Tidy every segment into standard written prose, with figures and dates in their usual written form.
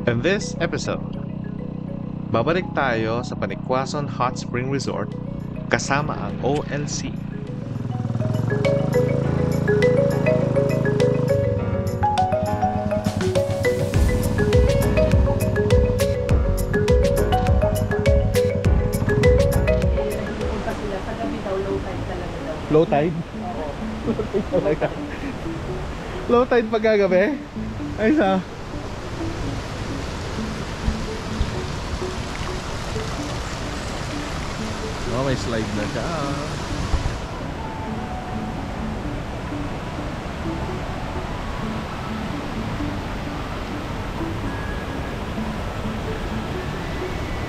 In this episode, babalik tayo sa Panikwason Hot Spring Resort kasama ang OLC. Low tide? Low tide pag gagabi? Ay sa oh, may slide na siya.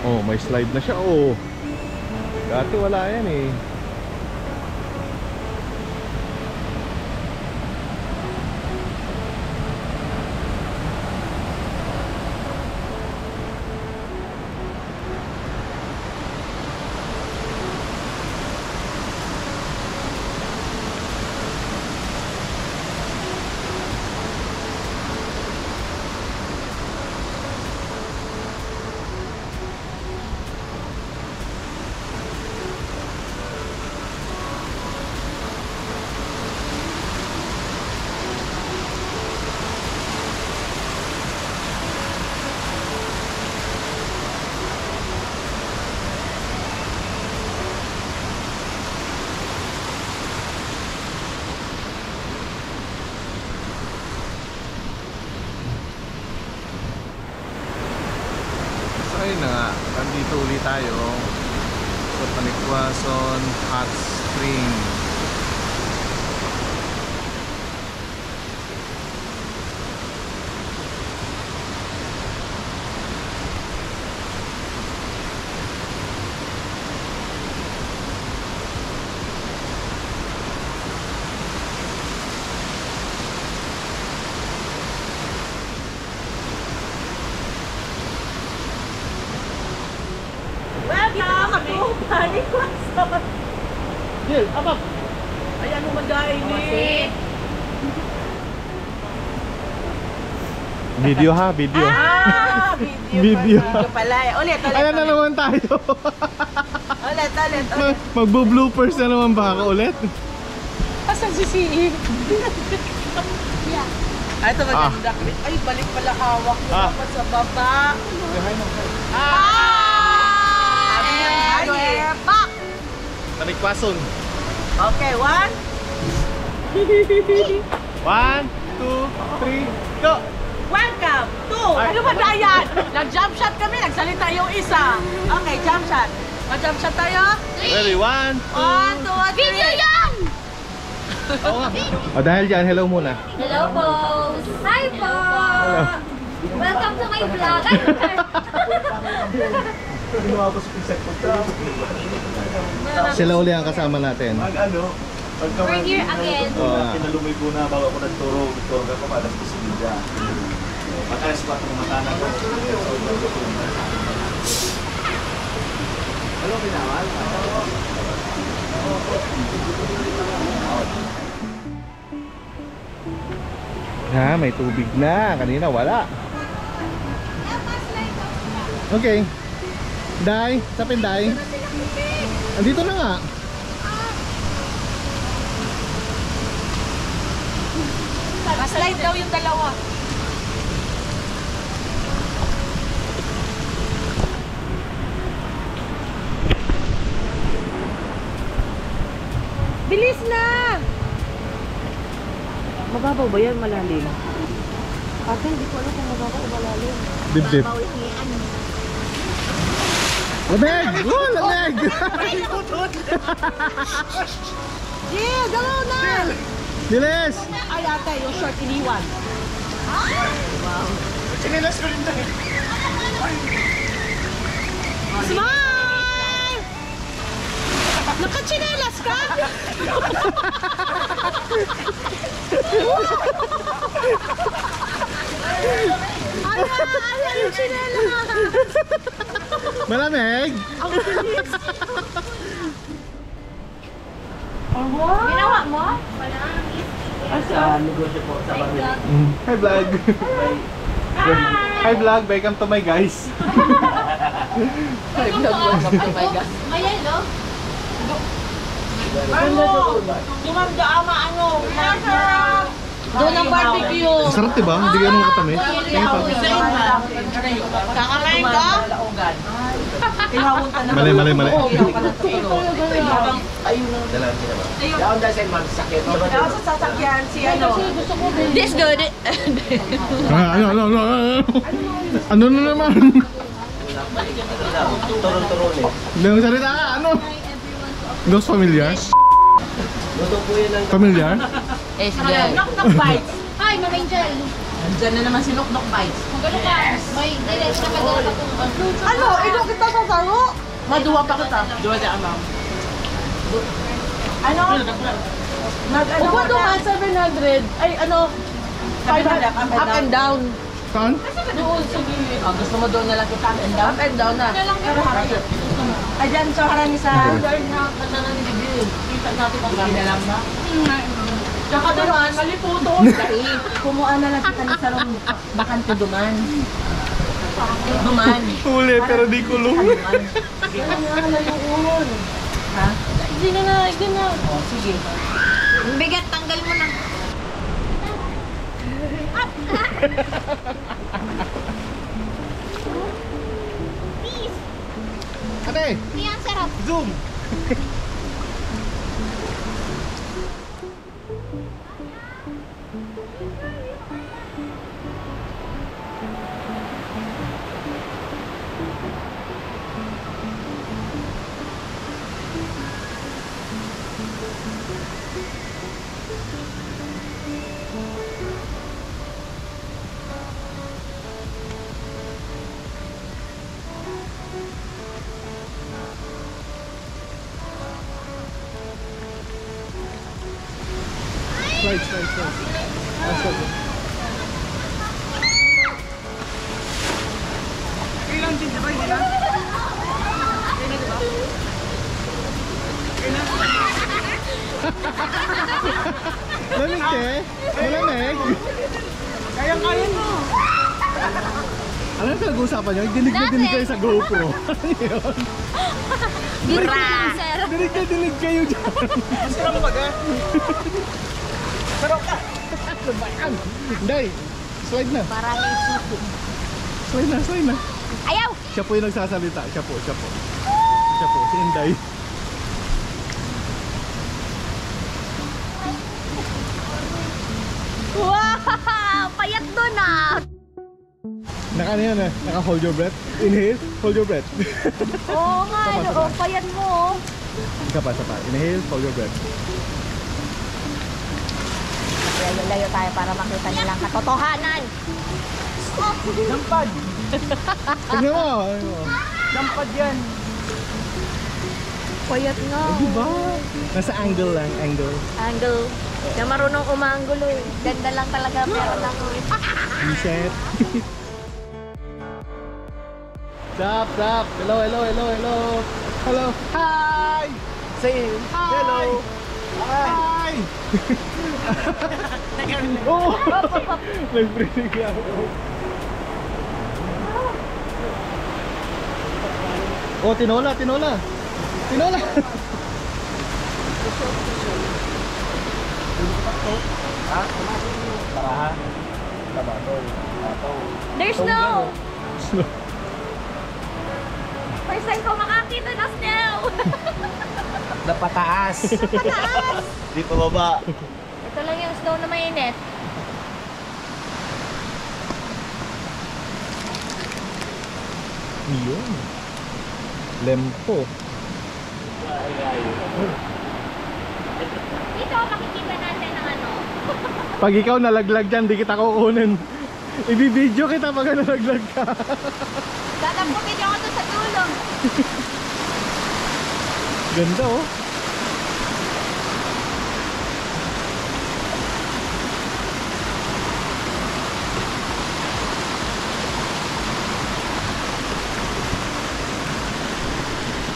Oh, may slide na siya. Oh, dati wala yan eh. Ayun na nga, nandito ulit tayo sa Panikwason Hot Spring. Panikwason. Jill, abab! Ayan mo mag-aini. Video ha, video. Video Video. pala. Ulit. Ayan na naman tayo. Ulit. Magbo-bloopers na naman ba ako ulit? Asan si CE? Ay, ito maganda. Ay, balik pala hawak mo dapat sa baba. Panikwason. Okay, 1. 1, 2, 3, go! Welcome to... Ano ba na yan? Nag-jump shot kami, nagsalita yung isa. Okay, jump shot. Mag-jump shot tayo? Ready, 1, 1, 2, 3. Video yan! Oo nga. O dahil dyan, hello muna. Hello po! Hi po! Hello. Welcome to my vlog! Sila uli ang kasama natin. We're here again. Tinalumay ko na bago ako nagturo ako malas ko si Lydia. Matalas pa itong matanan ko. Hello, Binawal. Ha, may tubig na. Kanina wala. Okay. Day, sapin Day. Andito na nga. Slide daw yung dalawa. Bilis na! Mababaw ba yan? Malalim? Ate, hindi ko alam kung mababaw o malalim. Dip. Lamig! Oh, lamig! Yeah, galaw na! Bilis! Ay, ate, yung short iniwan. Wow. Sinilas ko rin tayo. Smile! Nakachinelas ka? Ala yung chinelas! Malamig! Ang bilis! Ginawa mo? Asa? Negosyo po sa Hi, vlog. Hi vlog! Hi! Hi vlog, welcome to my guys. Ay, vlog. May yellow. Dumamda ama, doon ang barbecue. Sarap diba? Hindi ganun katamis. Kakalain ka? Mali. Daon dahil sa mga sakit. Sa sasakyan, si ano? This good. Ano na naman? Turun-turun eh. Hindi mo salita ka, ano? Dos familiar? Luto po yan ng Familiar? Knock-knock bites. Hi, Ma'am Angel. Andyan na naman si Knock-knock bites. Magano ka? May diretso na magano ka kung Ano? Ito kita sa saro? Maduwa pa kita. Duwa siya, ma'am. Ano? Upo doon 700. Ay, ano? 500 up and down. Saan? Doon, sige. Gusto mo doon na lang kita up and down? Up and down na. Ay, dyan sa harang isa. Kita natin kung gano'n lang ba? Tsaka duman, maliputo. Kumuha na lang kita ni Sarong bakanto duman. Duman. Huli pero di kulong. Ano nga, laluon. Ha? Hindi na. O, sige. ang bigat, tanggal mo na. Please. Ate, Hindi ang sarap. zoom! Slide. Lamig te? Malamig? Kaya mo. Ano yung pinag-uusapan nyo? Dinig na dinig kayo sa GoPro. Ano yun? Dinig na dinig kayo dyan. Sarap mo baga? Sarap ka! Ano ba yan? Day, slide na. Maraming suko. Slide na. Ayaw! Siya po yung nagsasalita. Siya po. Si Inday. Wow! Payat doon ah! Naka ano yan eh. Naka hold your breath. Inhale, hold your breath. Oo nga, payat mo. Isa pa. Inhale, hold your breath. Layo tayo para makita nilang katotohanan. Dampad! Tignan mo. Dampad yan! Payat nga. Diba? Nasa angle lang. Angle. Na marunong umanggulo eh. Ganda lang talaga meron ako eh. Reset. Stop. Hello. Hi! Say hello! Hi! Oh! Nag-breathing lang ako. Oh, tinola! Tarahan. Tabatol. There's snow! First time ko makakita ng snow! Napataas! Pataas! Di pa baba. Ito lang yung snow na mainit. Yun. Lempo. Dito makikita natin ang ano. Pag ikaw nalaglag dyan, di kita kukunin. Ibibidyo kita pag nalaglag ka. Dadamputin niyo ako doon sa dulo. Ganda oh.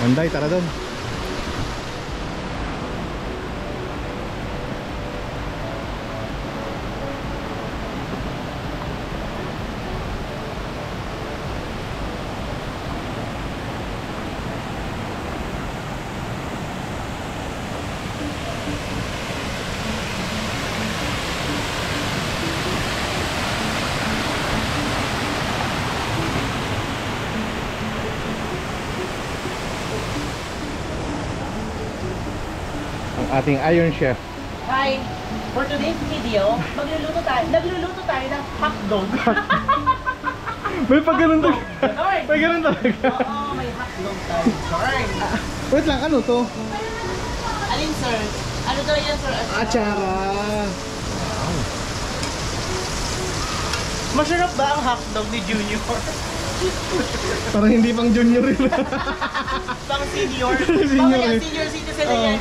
Anday, tara doon. ating Iron Chef. Hi! For today's video, nagluluto tayo ng hotdog. May pag ganun talaga. Alright. May ganun talaga. Oo, may hotdog tayo. Alright. Wait lang, ano to? Alin, sir? Ano daw yan, sir? Atsara. Masarap ba ang hotdog ni Junior? Parang hindi pang junior yun. Pang senior? Senior Baka eh. yan, senior citizen na yan.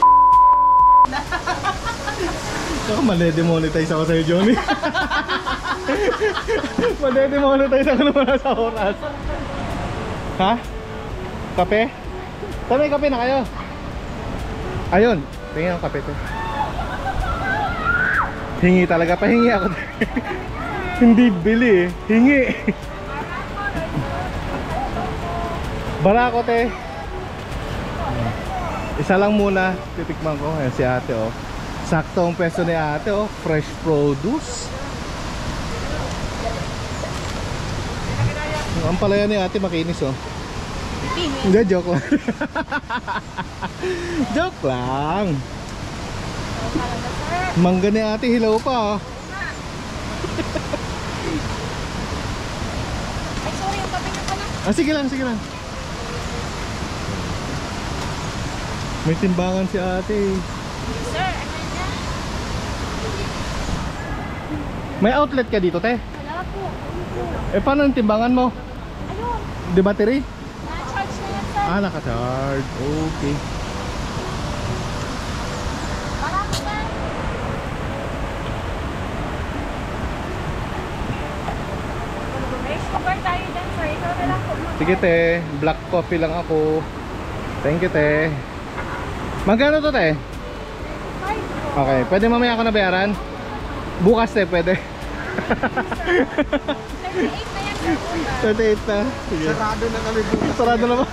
Saka mali-demonetize ako sa'yo, Johnny. Mali-demonetize ako naman sa oras. Ha? Kape? Saan may kape na kayo? Ayun, tingin ang kape to. Hingi talaga, pahingi ako. Hindi bili eh, hingi. Barako te. Isa lang muna, titikman ko. Ayan si ate oh. Sakto ang peso ni ate oh, fresh produce. Ang palaya ni ate makinis oh. Hindi, joke lang. Joke lang. Mangga ni ate, hilaw pa oh. Ay, sorry, yung kape niyo pala. Ah, sige lang, sige lang. May timbangan si ate. Sir, ano yan? May outlet ka dito, te? Wala po. Eh, paano yung timbangan mo? Ayun, Di battery? na-charge na yan, sir. Ah, naka-charge. Okay. Marami ba? May sugar tayo dyan, sir. Ikaw na lang po. Sige, te. Black coffee lang ako. Thank you, te. Magkano to, te? Okay. Pwede mamaya ako na bayaran? Bukas, te. Pwede. 38 na yan, sir. 38 na. Sige. Sarado na kami bukas. Sarado na ba?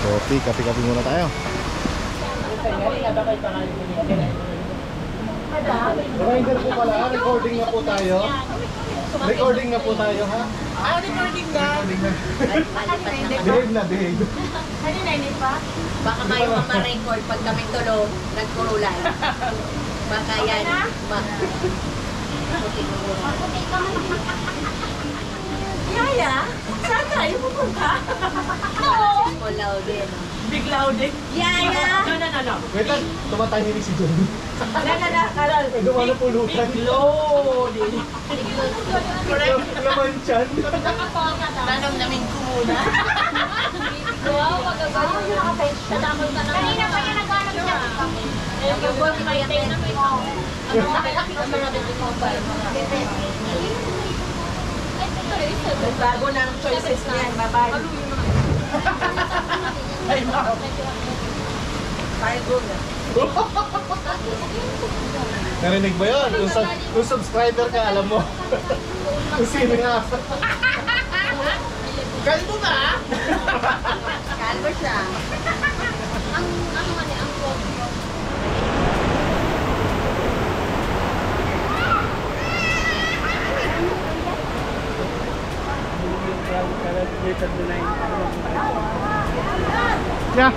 Coffee. Kape-kape muna tayo. Reminder po pala, recording na po tayo. Recording na po tayo, ha? Ah, recording na. Behave na, behave. Ano na yun pa? Baka kayo mama-record pag kami tulog, nagkurulay. Baka yan. Yaya, saan tayo pupunta? Kulaw din. Big louding. Yaya! No. Wait lang, tumatahimik si John. Kalal. Dumano pulutan. Big loading. Correct. Laman siyan. Tanong namin ko muna. Wow, magagawa yung nakapensya. Kanina pa yan naghanap niya. Yung ball pa yan. Ano natin yung mobile? Bago ng choices niyan. Bye-bye. Ay, ma'am. Tayo go na. Narinig ba yun? Kung subscriber ka, alam mo. Kung sino nga. Kalbo ba? Kalbo siya. Ang phone. Yeah.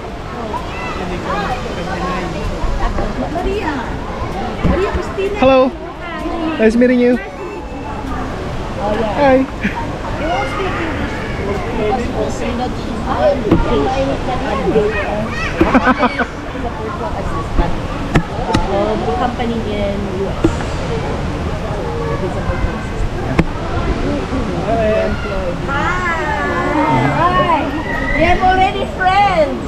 Maria Cristina. Hello. Nice meeting you. Hi. The company in US. Hi. We have already friends.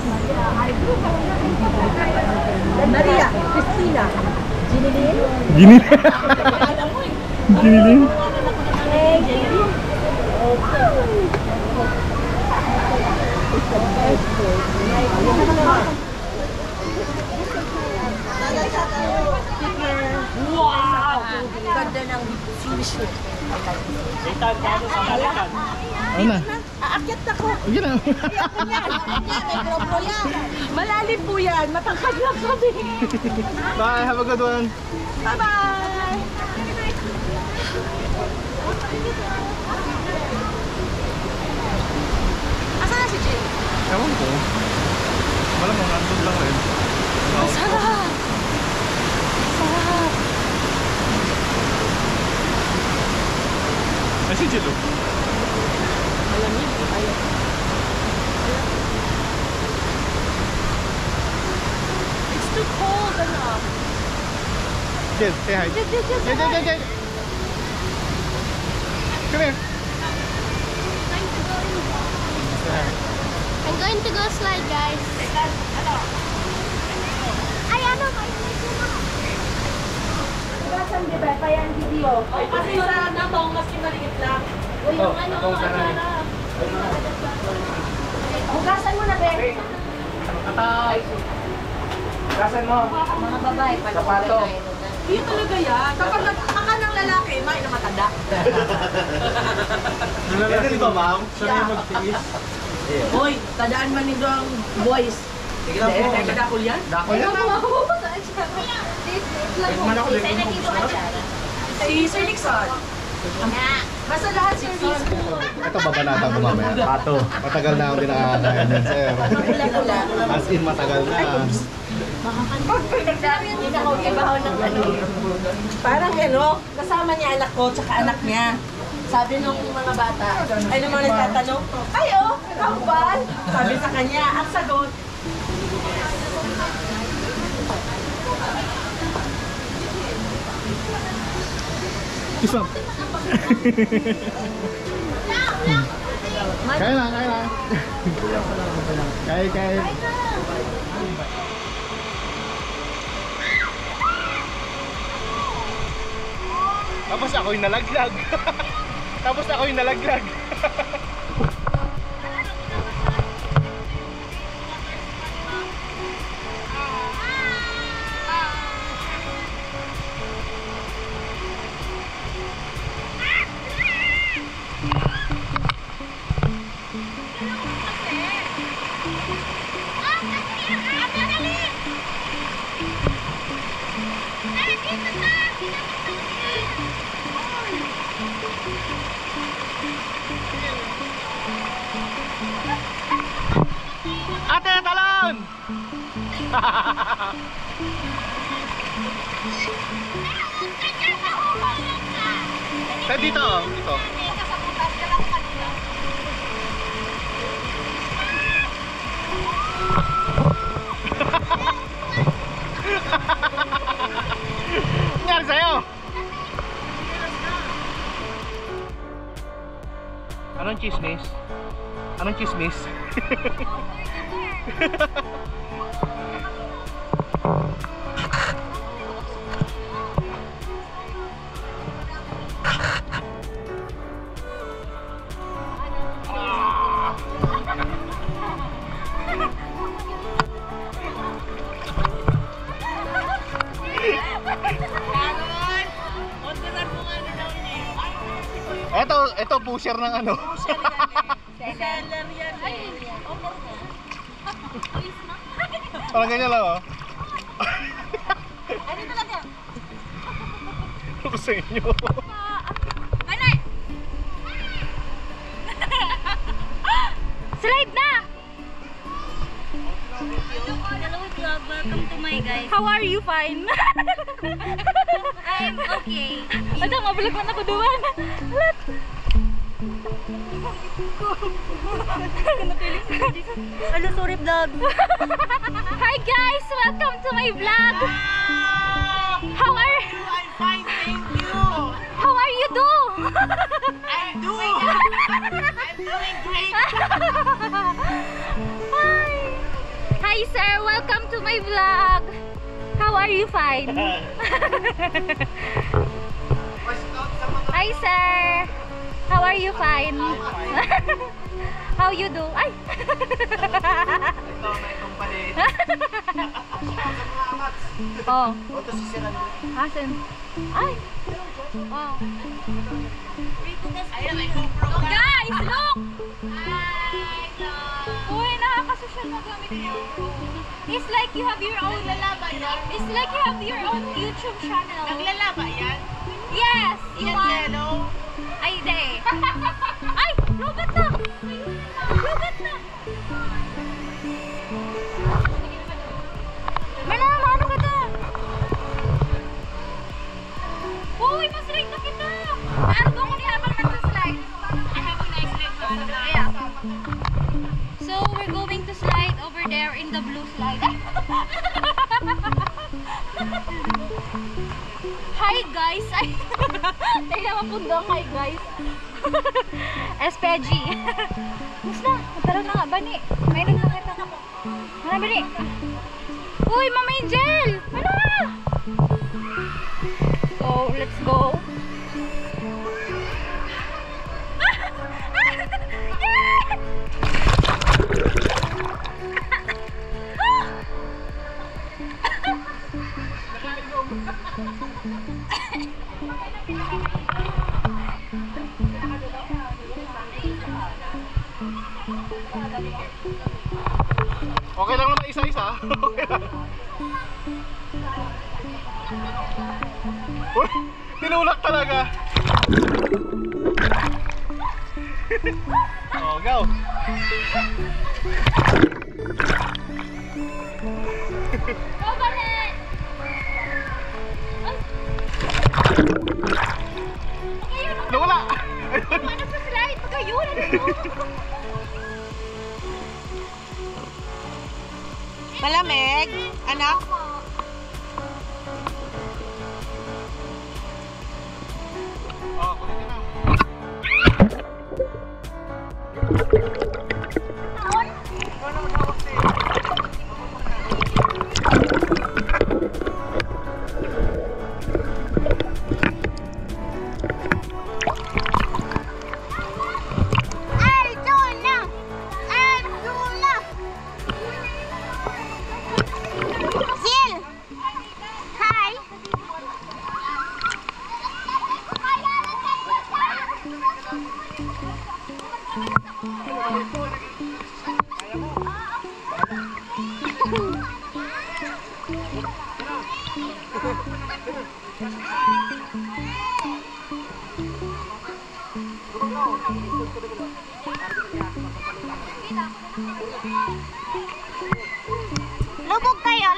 Maria Cristina. Ginilin. Gini. Gini. Hey, Ginilin. Wow! Ganda ng sinushoot. Ano na? Aakyat ako. Sige na. Malalim po yan. Matangkad lang kami. Bye. Have a good one. Bye-bye! Asan na si Jay? Ewan ko. Malamang nandun lang rin. Sarap! Sarap! Ay, si Jello. Malamig. Ayaw. It's too cold, anak. Jed, say hi. Jed. Come here. I'm going to go slide, guys. Ay, ano? Saan di ba? Kaya ang video. Kasi sa natong, mas kinaliit lang. O yung ano, masarap. Hugasan mo na, be. Kasan mo. Mga babae, Sapato. Hindi talaga yan. Kapag nagkaka ng lalaki, may na matanda. Pwede di ba, ma'am? Siya magtiis. Hoy, tadaan man nito ang boys. Sige lang po. Teka, dakol yan? Dako yan. Si Sir Nixon. Basta lahat service ko. Ito babanatan ko mamaya. Pato. Matagal na ako din nakakain yan, sir. As in, matagal na. Hindi na ako ibahaw ng ano. Parang ano, kasama niya anak ko, tsaka anak niya. Sabi nung mga bata, ay nung mga nagtatanong, ay oh, kambal! Sabi sa kanya, ang sagot, Isang. Kaya lang. Kaya. Tapos ako'y nalaglag. Ate, talon! Dito. Nangyari sa'yo? Anong chismis? Ito pusher ng ano. seller yan eh. Parang ganyan lang, oh. Ano talaga? Ako sa inyo. Anay! Slide na! Hello vlog, welcome to my guys. How are you? Fine? I'm okay. Ito, mabulag man ako duwan. Hello, sorry vlog. Hi guys, welcome to my vlog. How are you? I'm fine, thank you. How are you do? I'm doing great. Hi sir, welcome to my vlog. How are you? Fine? Hi sir. How are you? Fine? How you do? Ay! Oh. Asan? Ay! Oh. Oh guys, look! Uy, nakakasosyal na gamit niyo. It's like you have your own It's like you have your own YouTube channel. Naglalaba yan? Yes! Yan yellow? Ay, hindi. Ay! Robot na! Robot na! Manang! Uy, mas-rate na kita! Ano ko niya habang nagsaslide? I have a nice leg. Yeah. So, we're going to slide over there in the blue slide. Hi guys! Tingnan mo pundong, hi guys! SPG! Basta, magkaroon na nga, Bani. Mayroon na kita. Ano, Bani? Uy, Mama Angel! Ano? So, let's go. Okay lang naman isa-isa. Okay lang. Uy, tinulak talaga. Oh, go. Go, Bani! Nawala. Ano sa slide? Pagkayun! Malamig, anak. Oh, kulitin na.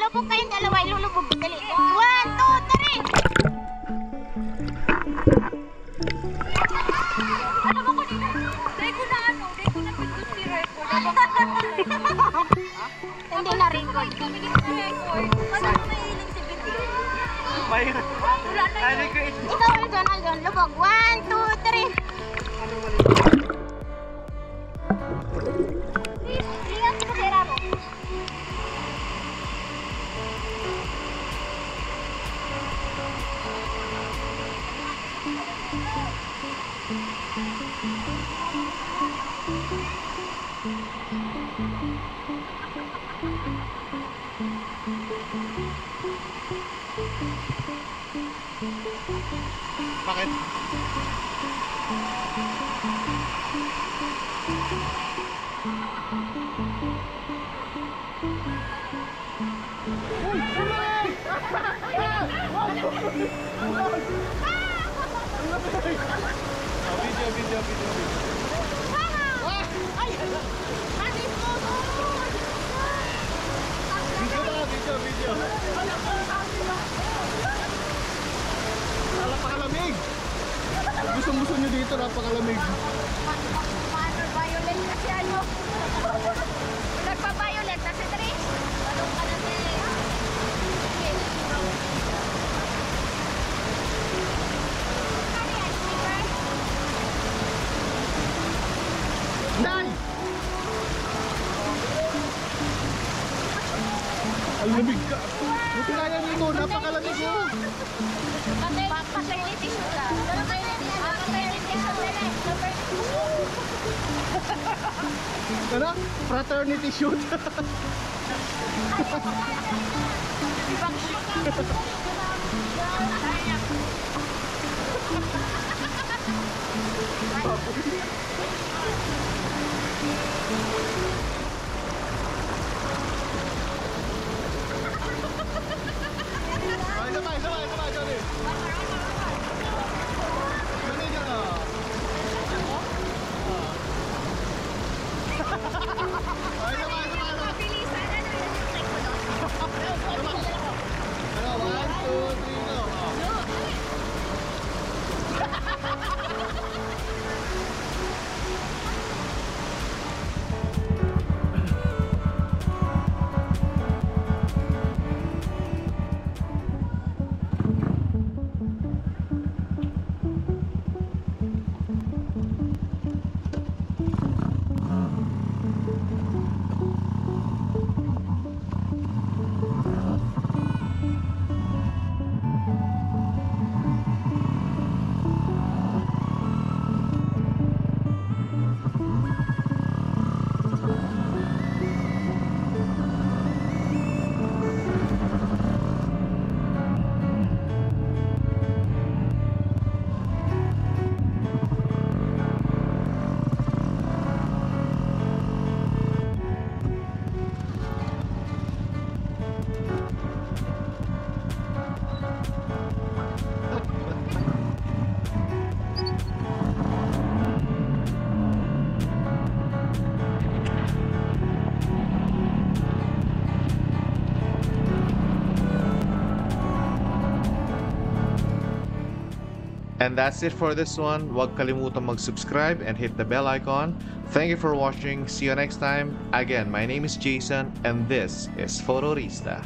Lubog kayong dalawa, ilulubog. Dali. 1, 2, 3. Ano ba ko dito? Dahil ko na pindot si record. Hindi na record. Kami dito na record. Paano mo mahiling si Biti? Wala na yun. Ikaw, Aldon. Lubog. 1, 2, 3. Ingat ko sa mo. Bakit? Video. Napakalamig. Gusto nyo dito, napakalamig. Violet kasi ano? Nagpa-violet kasi Trish. Ano ka na Day! Ang lamig ka. Buti kaya nyo ito, napakalamig mo. Paternity shoot lang. Paternity shoot lang. Ano? Fraternity shoot. And that's it for this one. Huwag kalimutang mag-subscribe and hit the bell icon. Thank you for watching. See you next time. Again, my name is Jason and this is Photorista.